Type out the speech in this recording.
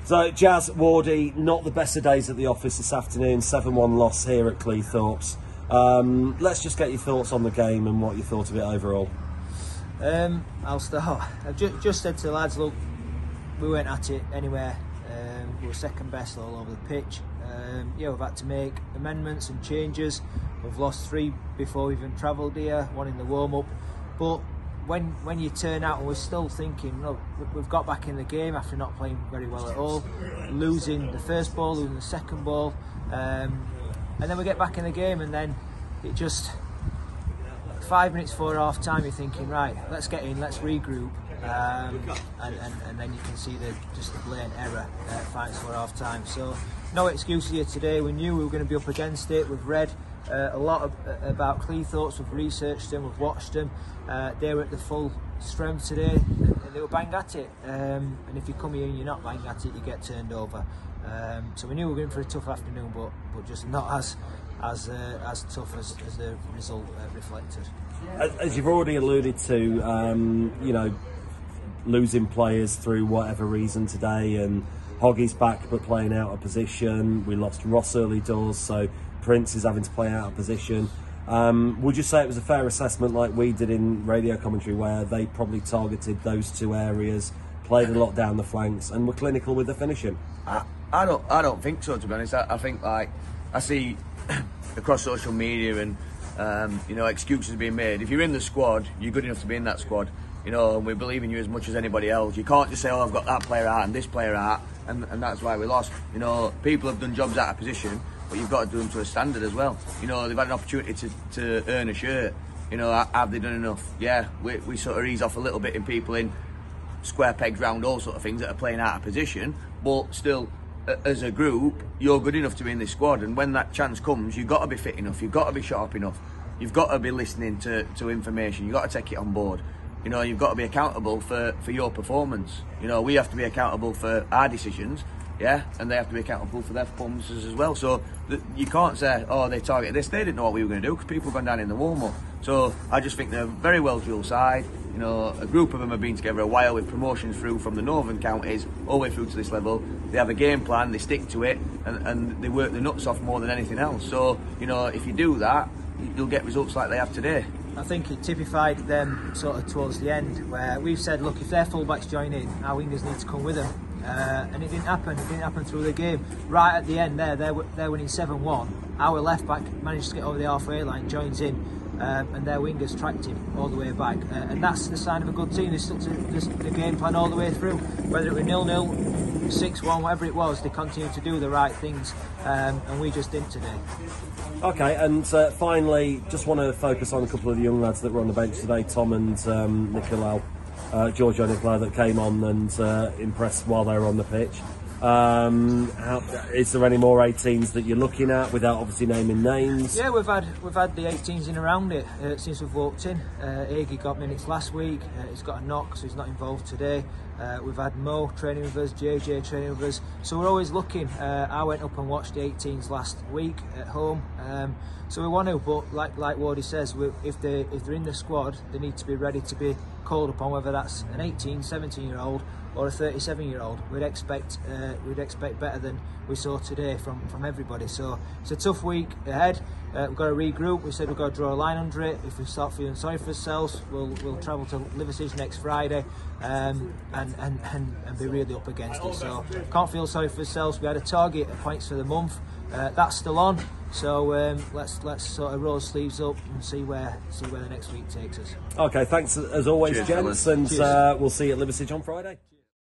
So, Jas, Wardy, not the best of days at the office this afternoon. 7-1 loss here at Cleethorpes. Let's just get your thoughts on the game and what you thought of it overall. I'll start. I've just said to the lads, look, we weren't at it anywhere. We were second best all over the pitch. Yeah, we've had to make amendments and changes. We've lost 3 before we even travelled here, 1 in the warm-up. But when you turn out and we're still thinking, look, we've got back in the game after not playing very well at all, losing the first ball, losing the second ball, and then we get back in the game, and then it just 5 minutes before half time you're thinking, right, let's get in, let's regroup, and then you can see just the blatant error 5 minutes before half time. So no excuses here today. We knew we were going to be up against it. We've read a lot about Cleethorpes, we've researched them, we've watched them. They were at the full strength today, and they were bang at it. And if you come here and you're not bang at it, you get turned over. So we knew we were going for a tough afternoon, but just not as tough as the result reflected. As you've already alluded to, you know, losing players through whatever reason today, and Hoggy's back but playing out of position. We lost Ross early doors, so Prince is having to play out of position. Would you say it was a fair assessment, like we did in radio commentary, where they probably targeted those 2 areas, played a lot down the flanks, and were clinical with the finishing? I don't think so, to be honest. I think, like, I see across social media and you know, excuses being made. If you're in the squad, you're good enough to be in that squad. You know, and we believe in you as much as anybody else. You can't just say, oh, I've got that player out and this player out, and that's why we lost. You know, people have done jobs out of position, but you've got to do them to a standard as well. You know, they've had an opportunity to earn a shirt. You know, have they done enough? Yeah, we sort of ease off a little bit in people in square pegs round all sort of things that are playing out of position, but still, as a group, you're good enough to be in this squad. And when that chance comes, you've got to be fit enough, you've got to be sharp enough, you've got to be listening to information, you've got to take it on board. You know, you've got to be accountable for your performance. You know, we have to be accountable for our decisions, yeah, and they have to be accountable for their performances as well. So you can't say, oh, they targeted this. They didn't know what we were going to do because people have gone down in the warm-up. So I just think they're a very well-drilled side. You know, a group of them have been together a while with promotions through from the northern counties all the way through to this level. They have a game plan, they stick to it, and they work the nuts off more than anything else. So, you know, if you do that, you'll get results like they have today. I think it typified them sort of towards the end, where we've said, look, if their fullbacks join in, our wingers need to come with them. And it didn't happen. It didn't happen through the game. Right at the end they're winning 7-1. Our left back managed to get over the halfway line, joins in, and their wingers tracked him all the way back. And that's the sign of a good team. They stuck to the game plan all the way through. Whether it were 0-0, 6-1, whatever it was, they continued to do the right things, and we just didn't today. Okay, and finally, just want to focus on a couple of the young lads that were on the bench today, Tom and Giorgio Nicolau, that came on and impressed while they were on the pitch. Is there any more 18s that you're looking at, without obviously naming names? Yeah, we've had the 18s in around it since we've walked in. Aggie got minutes last week. He's got a knock, so he's not involved today. We've had Mo training with us, JJ training with us, so we're always looking. I went up and watched the 18s last week at home, so we want to, but like Wardy says, if they're in the squad, they need to be ready to be called upon, whether that's an 18, 17-year-old or a 37-year-old. We'd expect better than we saw today from everybody. So it's a tough week ahead. We've got to regroup. We said we've got to draw a line under it. If we start feeling sorry for ourselves, we'll travel to Liverpool next Friday and be really up against it. So can't feel sorry for ourselves. We had a target of points for the month. That's still on. So let's sort of roll sleeves up and see where the next week takes us. Okay, thanks as always, gents, and we'll see you at Liverpool on Friday.